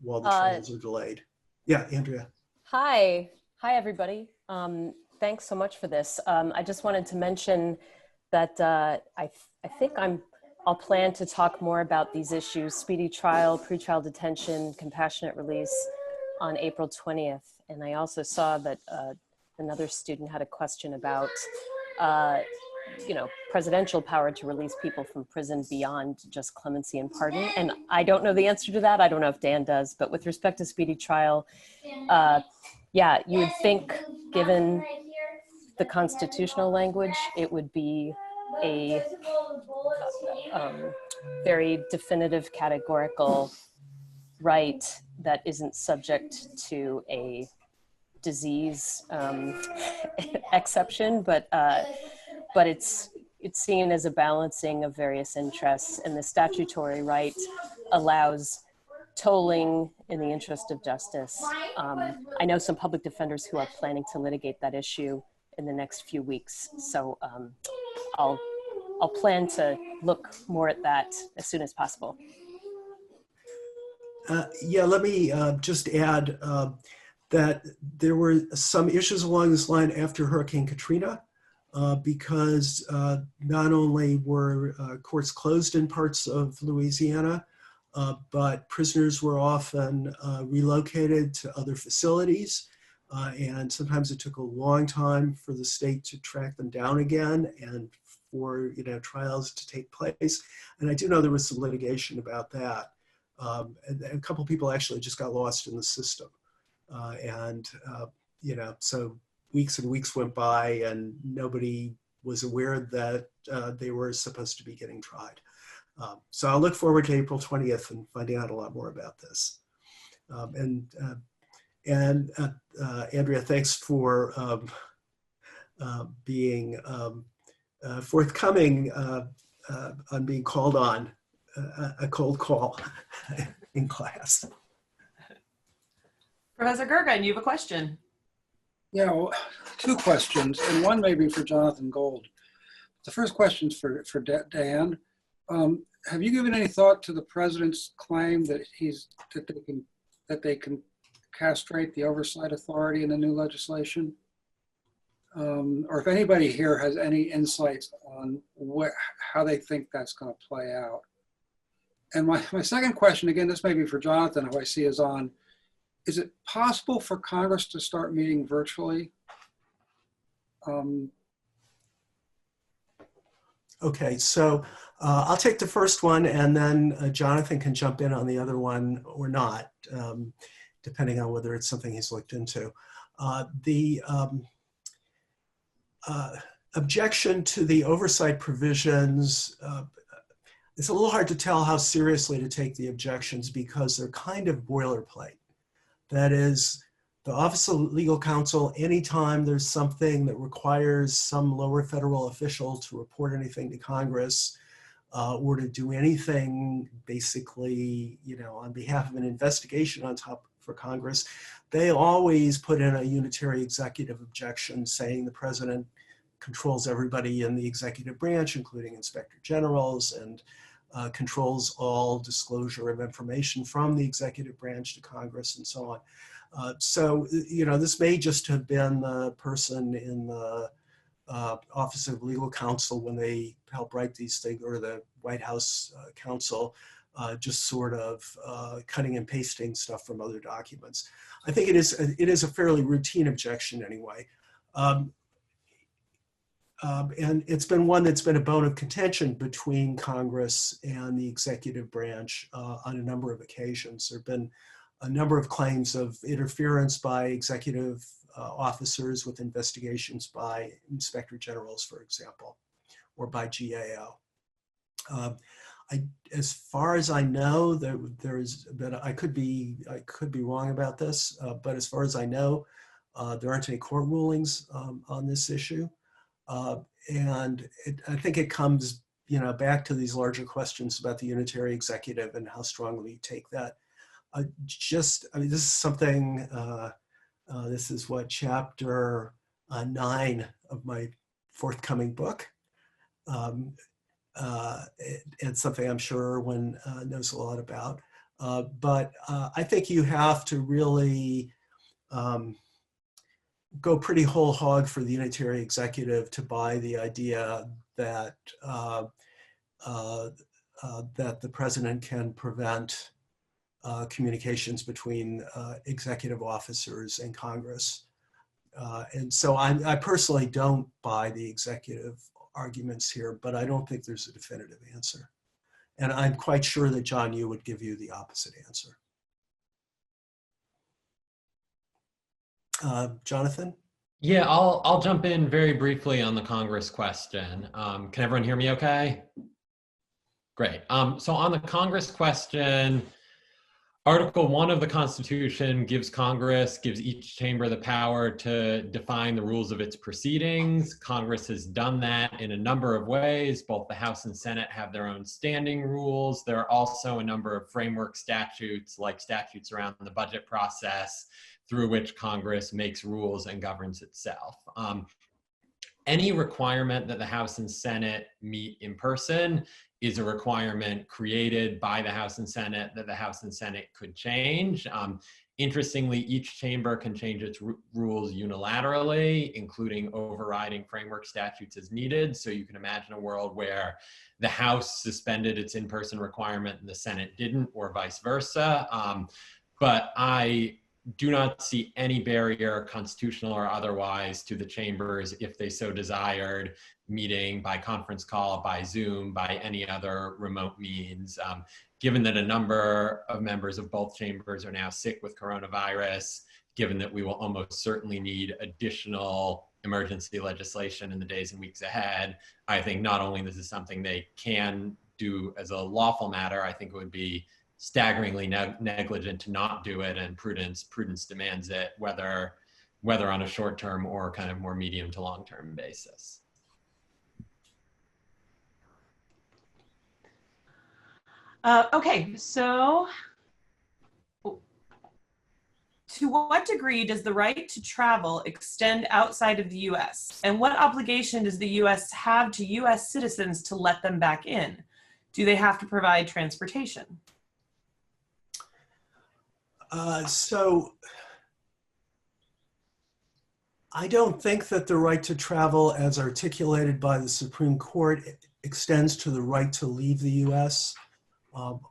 while the trials are delayed. Yeah, Andrea. Hi, everybody. Thanks so much for this. I just wanted to mention that I think I'll plan to talk more about these issues, speedy trial, pretrial detention, compassionate release, on April 20th. And I also saw that another student had a question about, you know, presidential power to release people from prison beyond just clemency and pardon. And I don't know the answer to that. I don't know if Dan does, but with respect to speedy trial, yeah, you would think, given the constitutional language, it would be a very definitive categorical right that isn't subject to a disease exception, but it's seen as a balancing of various interests, and the statutory right allows tolling in the interest of justice. I know some public defenders who are planning to litigate that issue in the next few weeks, so I'll plan to look more at that as soon as possible. Yeah, let me just add that there were some issues along this line after Hurricane Katrina, because not only were courts closed in parts of Louisiana, but prisoners were often relocated to other facilities. And sometimes it took a long time for the state to track them down again and for, you know, trials to take place. And I do know there was some litigation about that. And a couple of people actually just got lost in the system. You know, so weeks and weeks went by and nobody was aware that they were supposed to be getting tried. So I'll look forward to April 20th and finding out a lot more about this. Andrea, thanks for being forthcoming on being called on a cold call in class. Professor Gergen, you have a question. Yeah, well, two questions, and one maybe for Jonathan Gold. The first question is for Dan. Have you given any thought to the president's claim that they can castrate the oversight authority in the new legislation? Or if anybody here has any insights on how they think that's going to play out. And my second question, again, this may be for Jonathan, who I see is on, is it possible for Congress to start meeting virtually? Okay, so I'll take the first one, and then Jonathan can jump in on the other one or not, depending on whether it's something he's looked into. The objection to the oversight provisions, it's a little hard to tell how seriously to take the objections because they're kind of boilerplate. That is, the Office of Legal Counsel, anytime there's something that requires some lower federal official to report anything to Congress or to do anything basically, on behalf of an investigation on top for Congress, they always put in a unitary executive objection saying the president controls everybody in the executive branch, including inspector generals, and controls all disclosure of information from the executive branch to Congress and so on. So, this may just have been the person in the Office of Legal Counsel when they help write these things, or the White House counsel, just sort of cutting and pasting stuff from other documents. I think it is a fairly routine objection anyway. And it's been one that's been a bone of contention between Congress and the executive branch on a number of occasions. There have been a number of claims of interference by executive officers with investigations by inspector generals, for example, or by GAO. As far as I know, I could be wrong about this, but as far as I know, there aren't any court rulings on this issue. And I think it comes, back to these larger questions about the unitary executive and how strongly you take that. This is something, this is what chapter 9 of my forthcoming book. It's something I'm sure everyone knows a lot about. But I think you have to really go pretty whole hog for the unitary executive to buy the idea that that the president can prevent communications between executive officers and Congress. And so I personally don't buy the executive arguments here, but I don't think there's a definitive answer. And I'm quite sure that John Yoo would give you the opposite answer. Jonathan? Yeah, I'll jump in very briefly on the Congress question. Can everyone hear me okay? Great. So on the Congress question, Article 1 of the Constitution gives each chamber the power to define the rules of its proceedings. Congress has done that in a number of ways. Both the House and Senate have their own standing rules. There are also a number of framework statutes, like statutes around the budget process, through which Congress makes rules and governs itself. Any requirement that the House and Senate meet in person is a requirement created by the House and Senate that the House and Senate could change. Interestingly, each chamber can change its rules unilaterally, including overriding framework statutes as needed. So you can imagine a world where the House suspended its in-person requirement and the Senate didn't, or vice versa. But I do not see any barrier, constitutional or otherwise, to the chambers, if they so desired, meeting by conference call, by Zoom, by any other remote means. Given that a number of members of both chambers are now sick with coronavirus, given that we will almost certainly need additional emergency legislation in the days and weeks ahead, I think not only this is something they can do as a lawful matter, I think it would be staggeringly negligent to not do it, and prudence demands it, whether on a short-term or kind of more medium to long-term basis. Okay, so to what degree does the right to travel extend outside of the US? And what obligation does the US have to US citizens to let them back in? Do they have to provide transportation? So I don't think that the right to travel, as articulated by the Supreme Court, extends to the right to leave the US. For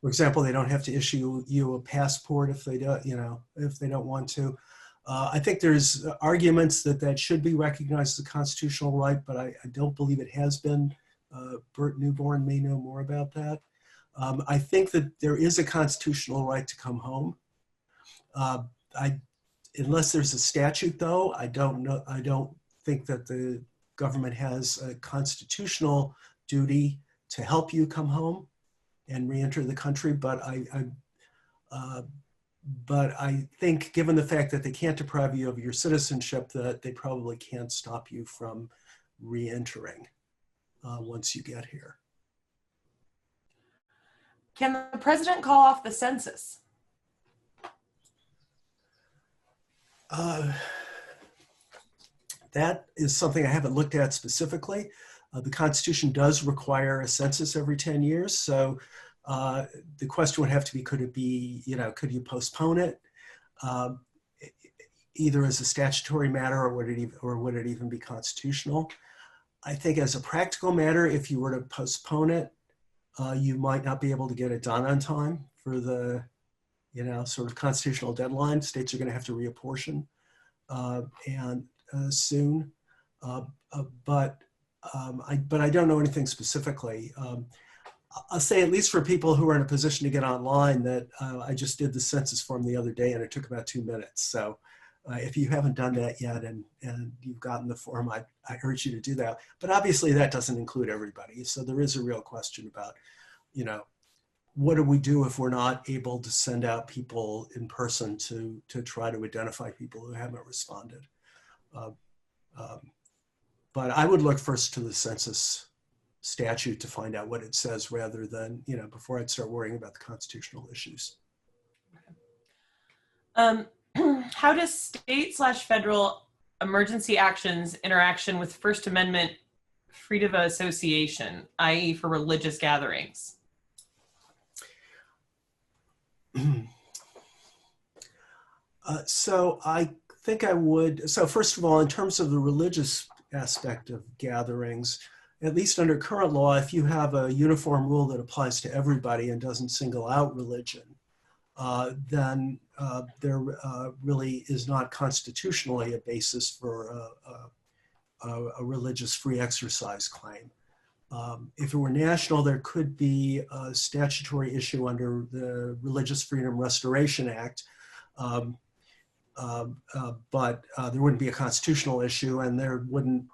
example, they don't have to issue you a passport if they don't, if they don't want to. I think there's arguments that should be recognized as a constitutional right, but I don't believe it has been. Bert Newborn may know more about that. I think that there is a constitutional right to come home. Unless there's a statute, though, I don't think that the government has a constitutional duty to help you come home and re-enter the country. But But I think given the fact that they can't deprive you of your citizenship, that they probably can't stop you from re-entering once you get here. Can the president call off the census? That is something I haven't looked at specifically. The Constitution does require a census every 10 years. So the question would have to be, could it be, could you postpone it either as a statutory matter or would it even be constitutional? I think as a practical matter, if you were to postpone it, you might not be able to get it done on time for the, sort of constitutional deadline. States are going to have to reapportion soon, but I don't know anything specifically. I'll say, at least for people who are in a position to get online, that I just did the census form the other day and it took about 2 minutes. So if you haven't done that yet and you've gotten the form, I urge you to do that. But obviously that doesn't include everybody. So there is a real question about, what do we do if we're not able to send out people in person to try to identify people who haven't responded? But I would look first to the census statute to find out what it says rather than, before I'd start worrying about the constitutional issues. How does state/federal emergency actions interaction with First Amendment freedom of association, i.e. for religious gatherings? So I think I would, so first of all, in terms of the religious aspect of gatherings, at least under current law, if you have a uniform rule that applies to everybody and doesn't single out religion, then there really is not constitutionally a basis for a religious free exercise claim. If it were national, there could be a statutory issue under the Religious Freedom Restoration Act, but there wouldn't be a constitutional issue, and there wouldn't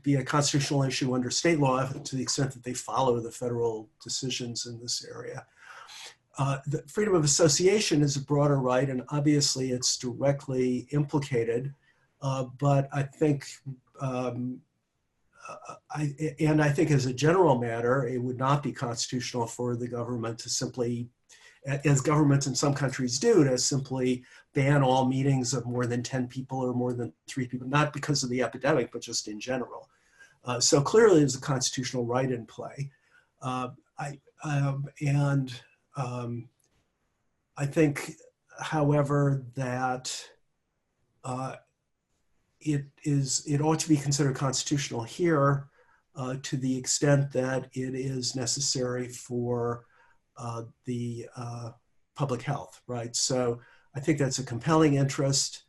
be a constitutional issue under state law to the extent that they follow the federal decisions in this area. The freedom of association is a broader right, and obviously it's directly implicated, but I think, I think as a general matter, it would not be constitutional for the government to simply, as governments in some countries do, to simply ban all meetings of more than 10 people or more than 3 people, not because of the epidemic, but just in general. So clearly there's a constitutional right in play. I think, however, that it ought to be considered constitutional here to the extent that it is necessary for the public health, right? So I think that's a compelling interest.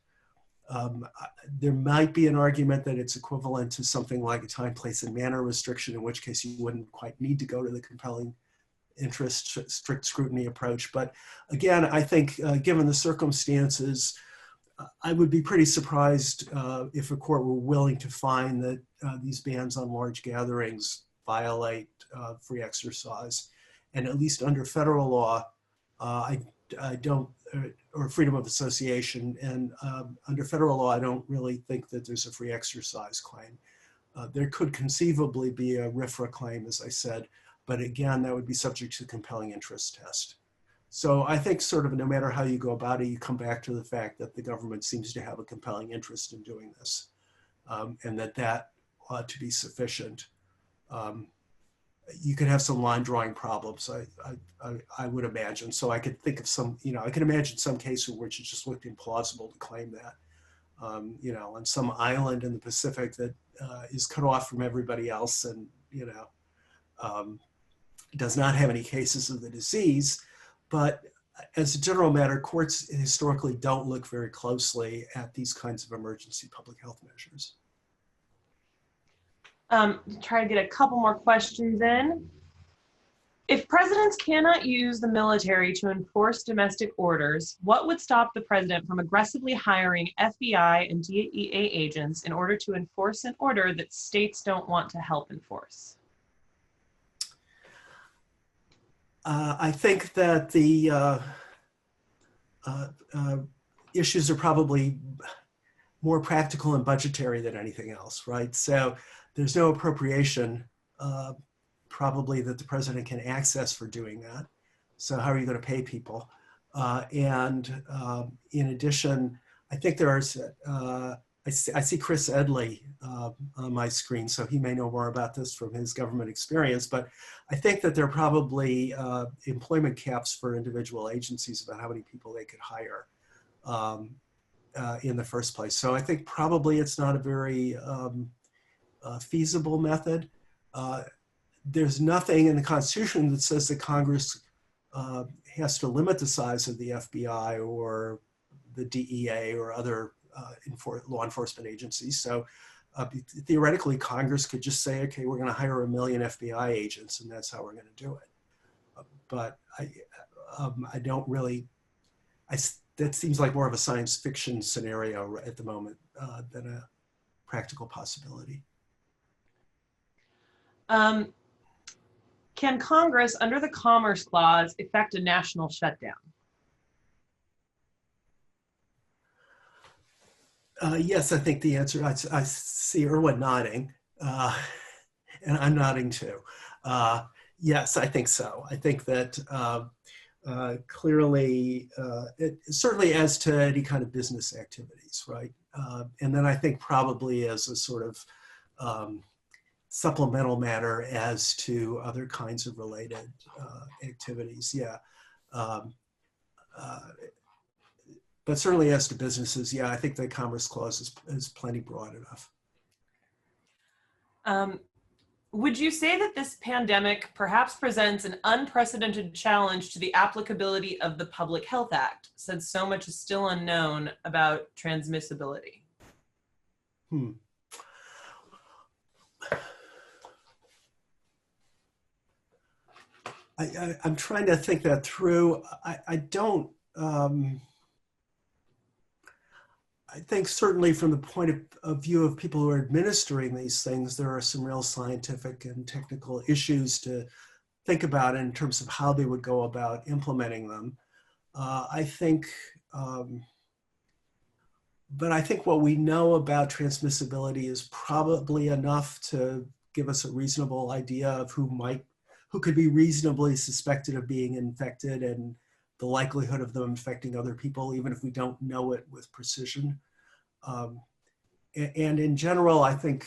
There might be an argument that it's equivalent to something like a time, place, and manner restriction, in which case you wouldn't quite need to go to the compelling interest, strict scrutiny approach. But again, I think given the circumstances, I would be pretty surprised if a court were willing to find that these bans on large gatherings violate free exercise. And at least under federal law, I don't, or freedom of association, and under federal law, I don't really think that there's a free exercise claim. There could conceivably be a RFRA claim, as I said, but again, that would be subject to the compelling interest test. So I think sort of no matter how you go about it, you come back to the fact that the government seems to have a compelling interest in doing this, and that ought to be sufficient. You could have some line drawing problems, I would imagine. So I could think of some, I can imagine some case in which it just looked implausible to claim that, on some island in the Pacific that is cut off from everybody else and, does not have any cases of the disease. But as a general matter, courts historically don't look very closely at these kinds of emergency public health measures. Try to get a couple more questions in. If presidents cannot use the military to enforce domestic orders, what would stop the president from aggressively hiring FBI and DEA agents in order to enforce an order that states don't want to help enforce? I think that the issues are probably more practical and budgetary than anything else, right? So there's no appropriation probably that the president can access for doing that. So how are you going to pay people? And in addition, I think there are, I see Chris Edley on my screen, so he may know more about this from his government experience, but I think that there are probably employment caps for individual agencies about how many people they could hire in the first place. So I think probably it's not a very feasible method. There's nothing in the Constitution that says that Congress has to limit the size of the FBI or the DEA or other law enforcement agencies. So theoretically, Congress could just say, okay, we're going to hire 1 million FBI agents, and that's how we're going to do it. But I don't really, that seems like more of a science fiction scenario at the moment than a practical possibility. Can Congress, under the Commerce Clause, effect a national shutdown? Yes, I think the answer, I see Erwin nodding, and I'm nodding too. Yes, I think so. I think that clearly, it certainly as to any kind of business activities, right? And then I think probably as a sort of supplemental matter as to other kinds of related activities, yeah. But certainly as to businesses, yeah, I think the Commerce Clause is plenty broad enough. Would you say that this pandemic perhaps presents an unprecedented challenge to the applicability of the Public Health Act, since so much is still unknown about transmissibility? I'm trying to think that through. I don't, I think certainly from the point of view of people who are administering these things, there are some real scientific and technical issues to think about in terms of how they would go about implementing them. I think, but I think what we know about transmissibility is probably enough to give us a reasonable idea of who could be reasonably suspected of being infected and the likelihood of them infecting other people, even if we don't know it with precision. And in general, I think,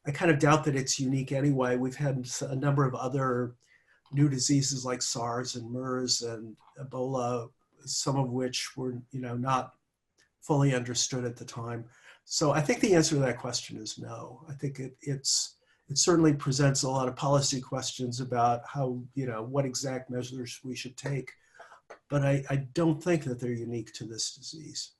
I kind of doubt that it's unique anyway. We've had a number of other new diseases like SARS and MERS and Ebola, some of which were, not fully understood at the time. So I think the answer to that question is no. I think it certainly presents a lot of policy questions about how, what exact measures we should take. But I don't think that they're unique to this disease.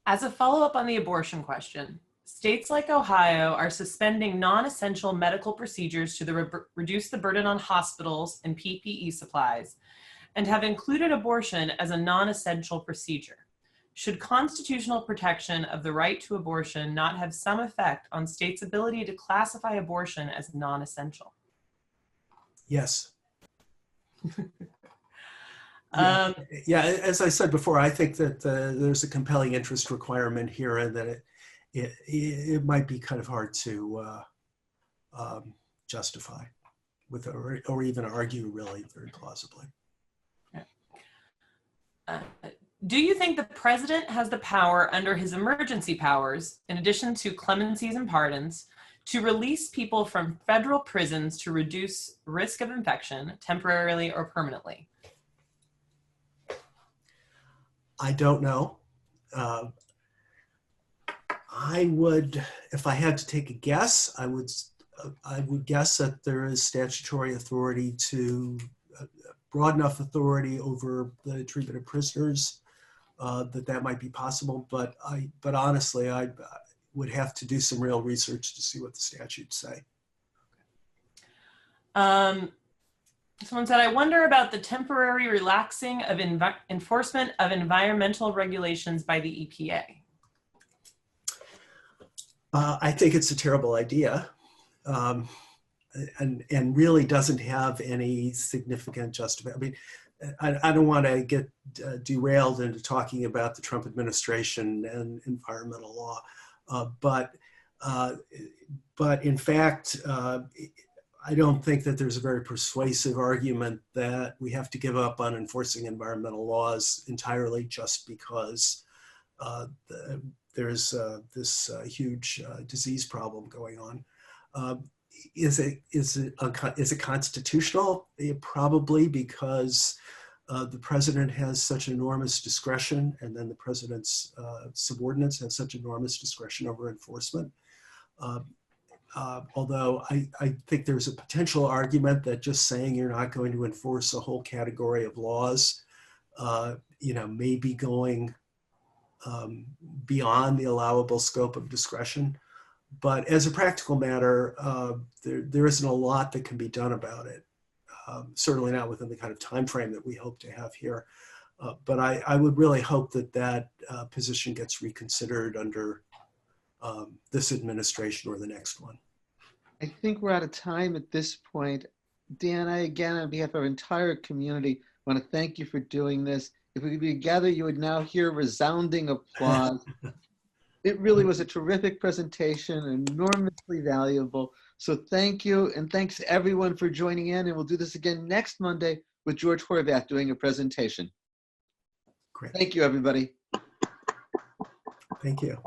As a follow-up on the abortion question, states like Ohio are suspending non-essential medical procedures to reduce the burden on hospitals and PPE supplies, and have included abortion as a non-essential procedure. Should constitutional protection of the right to abortion not have some effect on states' ability to classify abortion as non-essential? Yes. Yeah, as I said before, I think that there's a compelling interest requirement here, and that it might be kind of hard to justify with, or even argue really very plausibly. Do you think the president has the power under his emergency powers, in addition to clemencies and pardons, to release people from federal prisons to reduce risk of infection temporarily or permanently? I don't know. I would, if I had to take a guess, I would guess that there is statutory authority to broad enough authority over the treatment of prisoners that might be possible. But honestly, I would have to do some real research to see what the statutes say. Someone said, I wonder about the temporary relaxing of enforcement of environmental regulations by the EPA. I think it's a terrible idea, and really doesn't have any significant justification. I mean, I don't want to get derailed into talking about the Trump administration and environmental law, but in fact, I don't think that there's a very persuasive argument that we have to give up on enforcing environmental laws entirely just because there's this huge disease problem going on. Is it constitutional? Probably, because the president has such enormous discretion, and then the president's subordinates have such enormous discretion over enforcement. Although I think there's a potential argument that just saying you're not going to enforce a whole category of laws, may be going beyond the allowable scope of discretion. But as a practical matter, there isn't a lot that can be done about it. Certainly not within the kind of time frame that we hope to have here. But I would really hope that position gets reconsidered under this administration or the next one. I think we're out of time at this point. Dan, I again, on behalf of our entire community, want to thank you for doing this. If we could be together, you would now hear resounding applause. It really was a terrific presentation, enormously valuable. So thank you, and thanks to everyone for joining in, and we'll do this again next Monday with George Horvath doing a presentation. Great. Thank you, everybody. Thank you.